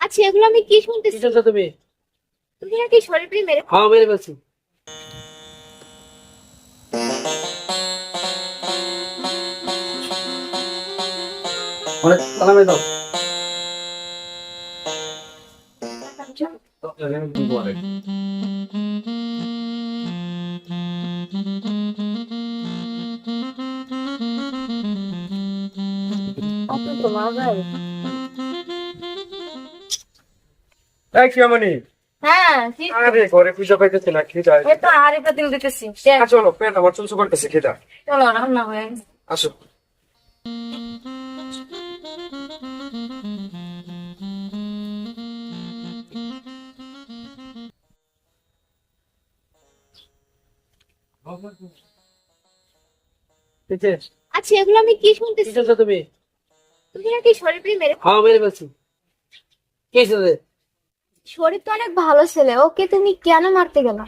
আচ্ছা এগুলো আমি কি শুনতেছি? তুমি তুমি নাকি শরীফকে মেরে হ্যাঁ মেরে ফেলছি। অনেক সালামে দাও। আপনি তো মারাই। শিয়ামণি, হ্যাঁ কি? আরে ঘরে পূজা পাইতেছে না, খিদা। এই তো আরেকটা দিন দিতেছি। চলো, পেট আমার চুলচু করতেছে, খিদা। চলো রান্না হয়ে গেছে। আসো। আচ্ছা এগুলো আমি কি শুনতেছি? তুমি তুমি নাকি শরীফকে মেরে হ্যাঁ মেরে ফেলছি। কি হয়েছে? শরীফ তো অনেক ভালো ছেলে, ওকে তুমি কেন মারতে গেল?